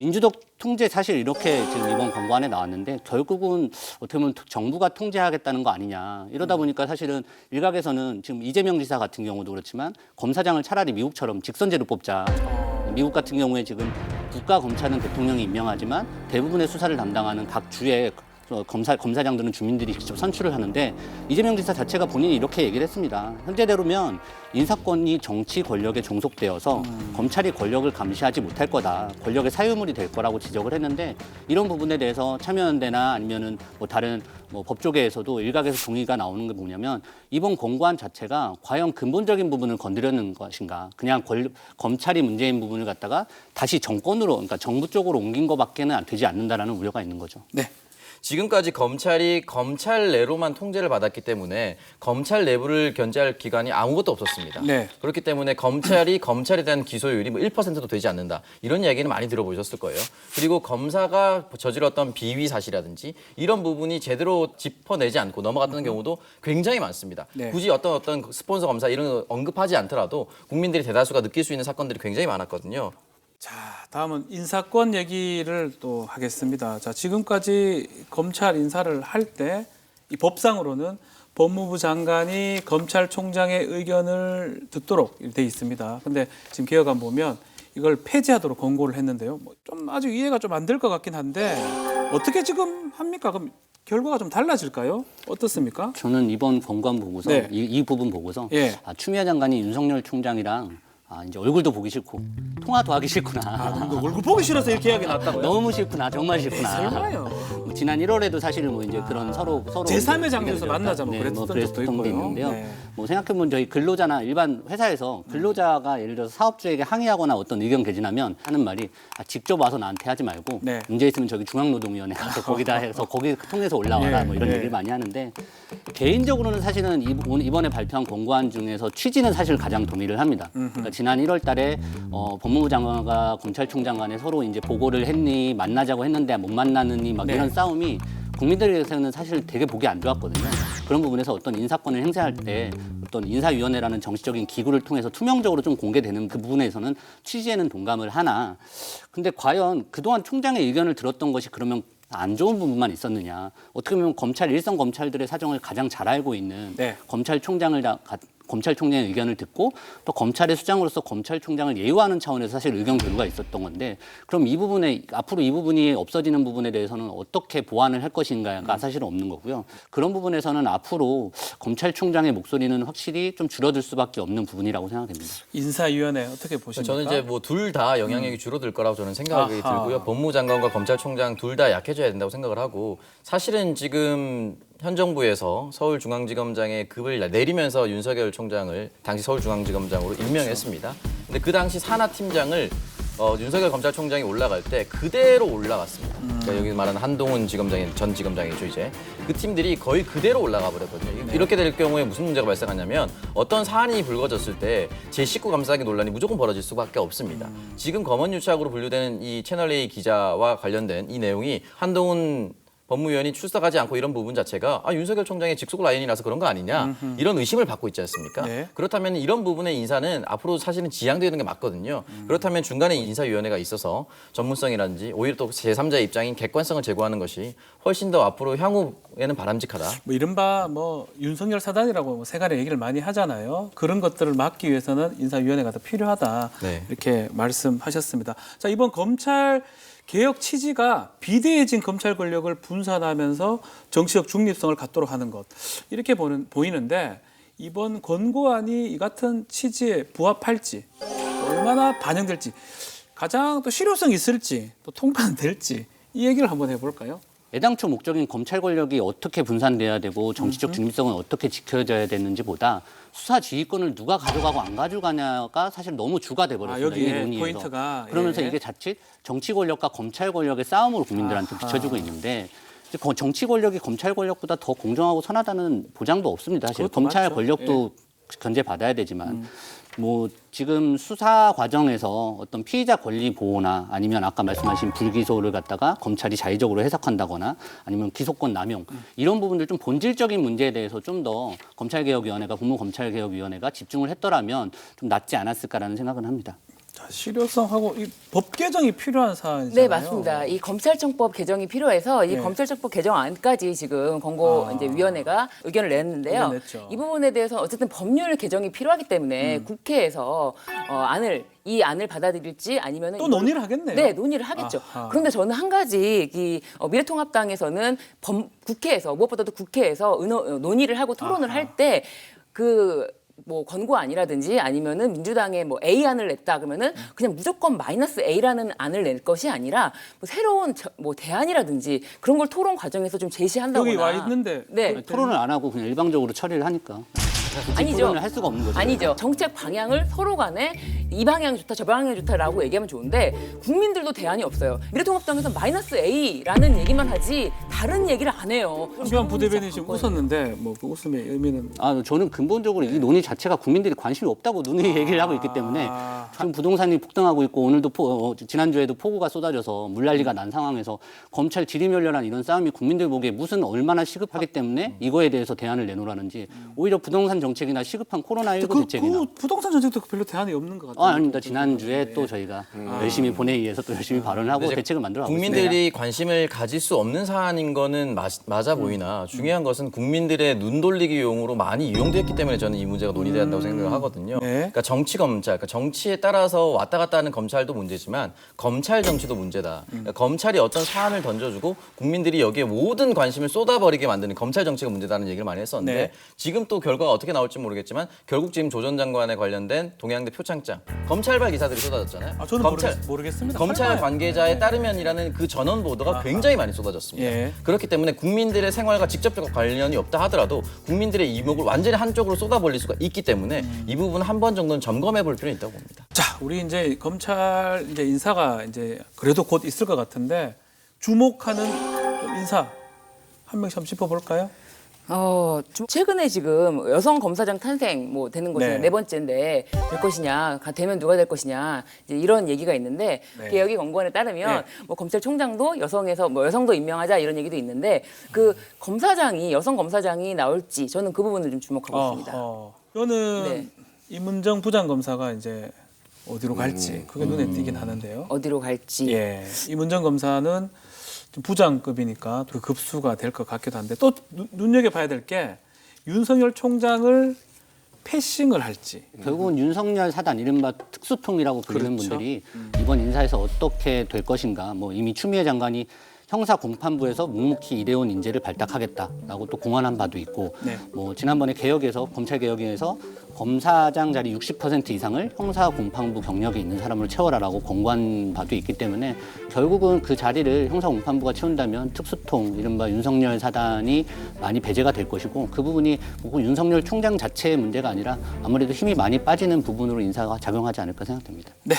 민주적 통제 사실 이렇게 지금 이번 권고안에 나왔는데 결국은 어떻게 보면 정부가 통제하겠다는 거 아니냐. 이러다 보니까 사실은 일각에서는 지금 이재명 지사 같은 경우도 그렇지만 검사장을 차라리 미국처럼 직선제로 뽑자. 미국 같은 경우에 지금 국가 검찰은 대통령이 임명하지만 대부분의 수사를 담당하는 각 주의 검사장들은 주민들이 직접 선출을 하는데 이재명 지사 자체가 본인이 이렇게 얘기를 했습니다. 현재대로면 인사권이 정치 권력에 종속되어서 검찰이 권력을 감시하지 못할 거다. 권력의 사유물이 될 거라고 지적을 했는데 이런 부분에 대해서 참여연대나 아니면은 뭐 다른 법조계에서도 일각에서 동의가 나오는 게 뭐냐면 이번 권고안 자체가 과연 근본적인 부분을 건드려는 것인가. 그냥 검찰이 문제인 부분을 갖다가 다시 정권으로 그러니까 정부 쪽으로 옮긴 것밖에는 되지 않는다라는 우려가 있는 거죠. 네. 지금까지 검찰이 검찰 내로만 통제를 받았기 때문에 검찰 내부를 견제할 기관이 아무것도 없었습니다. 네. 그렇기 때문에 검찰에 대한 기소율이 뭐 1%도 되지 않는다. 이런 이야기는 많이 들어보셨을 거예요. 그리고 검사가 저질렀던 비위 사실이라든지 이런 부분이 제대로 짚어내지 않고 넘어갔던 경우도 굉장히 많습니다. 네. 굳이 어떤 스폰서 검사 이런 거 언급하지 않더라도 국민들이 대다수가 느낄 수 있는 사건들이 굉장히 많았거든요. 자, 다음은 인사권 얘기를 또 하겠습니다. 자, 지금까지 검찰 인사를 할 때 이 법상으로는 법무부 장관이 검찰총장의 의견을 듣도록 돼 있습니다. 근데 지금 개혁안 보면 이걸 폐지하도록 권고를 했는데요. 좀 아직 이해가 좀 안 될 것 같긴 한데 어떻게 지금 합니까? 그럼 결과가 좀 달라질까요? 어떻습니까? 저는 이번 권고안 보고서 네. 이 부분 보고서 예. 추미애 장관이 윤석열 총장이랑 이제 얼굴도 보기 싫고 통화도 하기 싫구나. 얼굴 보기 싫어서 이렇게 이야기 났다고요? 너무 싫구나, 정말 싫구나. 설마요. 뭐 지난 1월에도 사실 뭐 이제 그런 서로 제3의 장소에서 만나자 뭐 그랬던 적도 있고요. 있는데요. 네. 뭐 생각해보면 저희 근로자나 일반 회사에서 근로자가 예를 들어서 사업주에게 항의하거나 어떤 의견 개진하면 하는 말이 직접 와서 나한테 하지 말고 네. 문제 있으면 저기 중앙노동위원회 가서 거기다 해서 거기 통해서 올라와라 예, 뭐 이런 예. 얘기를 많이 하는데 개인적으로는 사실은 이번에 발표한 권고안 중에서 취지는 사실 가장 동의를 합니다. 그러니까 지난 1월 달에 법무부 장관과 검찰총장 간에 서로 이제 보고를 했니 만나자고 했는데 못 만나느니 막 네. 이런 싸움이 국민들에게서는 사실 되게 보기 안 좋았거든요. 그런 부분에서 어떤 인사권을 행사할 때 어떤 인사위원회라는 정치적인 기구를 통해서 투명적으로 좀 공개되는 그 부분에서는 취지에는 동감을 하나 근데 과연 그동안 총장의 의견을 들었던 것이 그러면 안 좋은 부분만 있었느냐. 어떻게 보면 일선 검찰들의 사정을 가장 잘 알고 있는 네. 검찰총장의 의견을 듣고 또 검찰의 수장으로서 검찰총장을 예우하는 차원에서 사실 의견 교류가 있었던 건데 그럼 앞으로 이 부분이 없어지는 부분에 대해서는 어떻게 보완을 할 것인가가 사실은 없는 거고요. 그런 부분에서는 앞으로 검찰총장의 목소리는 확실히 좀 줄어들 수밖에 없는 부분이라고 생각됩니다. 인사위원회 어떻게 보십니까? 저는 이제 뭐 둘 다 영향력이 줄어들 거라고 저는 생각이 아하. 들고요. 법무부 장관과 검찰총장 둘 다 약해져야 된다고 생각을 하고 사실은 지금 현 정부에서 서울중앙지검장의 급을 내리면서 윤석열 총장을 당시 서울중앙지검장으로 임명했습니다. 근데 그 당시 산하팀장을 윤석열 검찰총장이 올라갈 때 그대로 올라갔습니다. 그러니까 여기 말하는 한동훈 전 지검장이죠 이제. 그 팀들이 거의 그대로 올라가 버렸거든요. 네. 이렇게 될 경우에 무슨 문제가 발생하냐면 어떤 사안이 불거졌을 때 제19 감사기 논란이 무조건 벌어질 수밖에 없습니다. 지금 검언유착으로 분류되는 이 채널A 기자와 관련된 이 내용이 한동훈 법무위원이 출석하지 않고 이런 부분 자체가 윤석열 총장의 직속 라인이라서 그런 거 아니냐 이런 의심을 받고 있지 않습니까? 네. 그렇다면 이런 부분의 인사는 앞으로 사실은 지양되는 게 맞거든요. 그렇다면 중간에 인사위원회가 있어서 전문성이라든지 오히려 또 제3자의 입장인 객관성을 제고하는 것이 훨씬 더 앞으로 향후에는 바람직하다. 뭐 이른바 윤석열 사단이라고 세간에 얘기를 많이 하잖아요. 그런 것들을 막기 위해서는 인사위원회가 더 필요하다. 네. 이렇게 말씀하셨습니다. 자, 이번 검찰 개혁 취지가 비대해진 검찰 권력을 분산하면서 정치적 중립성을 갖도록 하는 것 이렇게 보이는데 이번 권고안이 이 같은 취지에 부합할지 얼마나 반영될지 가장 또 실효성이 있을지 또 통과될지 이 얘기를 한번 해볼까요? 애당초 목적인 검찰 권력이 어떻게 분산돼야 되고 정치적 중립성은 어떻게 지켜져야 되는지보다 수사 지휘권을 누가 가져가고 안 가져가냐가 사실 너무 주가 돼버렸습니다. 여기에 이 논의에서. 포인트가, 그러면서 예. 이게 자칫 정치 권력과 검찰 권력의 싸움으로 국민들한테 비춰주고 있는데 이제 정치 권력이 검찰 권력보다 더 공정하고 선하다는 보장도 없습니다. 사실 그것도 검찰 맞죠. 권력도 견제받아야 되지만 뭐 지금 수사 과정에서 어떤 피의자 권리 보호나 아니면 아까 말씀하신 불기소를 갖다가 검찰이 자의적으로 해석한다거나 아니면 기소권 남용 이런 부분들 좀 본질적인 문제에 대해서 좀 더 법무검찰개혁위원회가 집중을 했더라면 좀 낫지 않았을까라는 생각은 합니다. 자, 실효성하고 이 법 개정이 필요한 사안이잖아요. 네, 맞습니다. 이 검찰청법 개정이 필요해서 이 네. 검찰청법 개정안까지 지금 권고 이제 위원회가 의견을 냈는데요. 의견 냈죠. 이 부분에 대해서 어쨌든 법률 개정이 필요하기 때문에 국회에서 이 안을 받아들일지 아니면은 또 논의를 하겠네요. 네, 논의를 하겠죠. 아하. 그런데 저는 한 가지 이 미래통합당에서는 국회에서 무엇보다도 국회에서 논의를 하고 토론을 아하. 할 때 뭐 권고안이라든지 아니면은 민주당의 뭐 A안을 냈다 그러면은 그냥 무조건 마이너스 A라는 안을 낼 것이 아니라 뭐 새로운 뭐 대안이라든지 그런 걸 토론 과정에서 좀 제시한다거나 여기 와 있는데 네. 토론을 안 하고 그냥 일방적으로 처리를 하니까 굳이 아니죠. 토론을 할 수가 없는 거죠. 아니죠. 정책 방향을 서로 간에 이 방향이 좋다, 저 방향이 좋다라고 얘기하면 좋은데 국민들도 대안이 없어요. 미래통합당에서 마이너스 A라는 얘기만 하지 다른 얘기를 안 해요. 황교안 부대변인이 지금 웃었는데 뭐 그 웃음의 의미는 저는 근본적으로 이 논의 자체가 국민들이 관심이 없다고 논의 얘기를 하고 있기 때문에 지금 부동산이 폭등하고 있고 오늘도 지난주에도 폭우가 쏟아져서 물난리가 난 상황에서 검찰 지리멸렬한 이런 싸움이 국민들 보기에 무슨 얼마나 시급하기 때문에 이거에 대해서 대안을 내놓으라는지 오히려 부동산 정책이나 시급한 코로나19 대책이나 부동산 정책도 별로 대안이 없는 것 같아요. 아닙니다. 지난주에 또 저희가 열심히 본회의에서 또 열심히 발언을 하고 근데 이제 대책을 만들어 가고 있습니다. 국민들이 관심을 가질 수 없는 사안인 거는 맞아 보이나 중요한 것은 국민들의 눈 돌리기용으로 많이 이용됐기 때문에 저는 이 문제가 논의돼야 한다고 생각을 하거든요. 네. 그러니까 정치 검찰, 그러니까 정치에 따라서 왔다 갔다 하는 검찰도 문제지만 검찰 정치도 문제다. 그러니까 검찰이 어떤 사안을 던져주고 국민들이 여기에 모든 관심을 쏟아버리게 만드는 검찰 정치가 문제다는 얘기를 많이 했었는데 네. 지금 또 결과가 어떻게 나올지 모르겠지만 결국 지금 조 전 장관에 관련된 동양대 표창장 검찰발 기사들이 쏟아졌잖아요. 저는 검찰 모르겠습니다. 검찰 설마요. 관계자에 따르면이라는 그 전원 보도가 굉장히 많이 쏟아졌습니다. 예. 그렇기 때문에 국민들의 생활과 직접적 관련이 없다 하더라도 국민들의 이목을 완전히 한쪽으로 쏟아버릴 수가 있기 때문에 이 부분 한 번 정도는 점검해 볼 필요는 있다고 봅니다. 자, 우리 이제 검찰 이제 인사가 이제 그래도 곧 있을 것 같은데 주목하는 인사 한 명씩 한번 짚어볼까요? 최근에 지금 여성 검사장 탄생 뭐 되는 것이 네. 네 번째인데 될 것이냐, 되면 누가 될 것이냐 이제 이런 얘기가 있는데 네. 개혁이 권고안에 따르면 네. 뭐 검찰총장도 여성에서 뭐 여성도 임명하자 이런 얘기도 있는데 그 검사장이 여성 검사장이 나올지 저는 그 부분을 좀 주목하고 있습니다. 저는 네. 임은정 부장검사가 이제 어디로 갈지 그게 눈에 띄긴 하는데요. 어디로 갈지. 예, 임은정 검사는 좀 부장급이니까 그 급수가 될 것 같기도 한데 또 눈여겨봐야 될 게 윤석열 총장을 패싱을 할지. 결국은 윤석열 사단 이른바 특수통이라고 불리는 그렇죠. 분들이 이번 인사에서 어떻게 될 것인가 뭐 이미 추미애 장관이 형사 공판부에서 묵묵히 일해온 인재를 발탁하겠다라고 또 공언한 바도 있고 네. 뭐 지난번에 개혁에서 검찰 개혁에서 검사장 자리 60% 이상을 형사 공판부 경력이 있는 사람으로 채워라라고 권고한 바도 있기 때문에 결국은 그 자리를 형사 공판부가 채운다면 특수통 이른바 윤석열 사단이 많이 배제가 될 것이고 그 부분이 뭐 윤석열 총장 자체의 문제가 아니라 아무래도 힘이 많이 빠지는 부분으로 인사가 작용하지 않을까 생각됩니다. 네.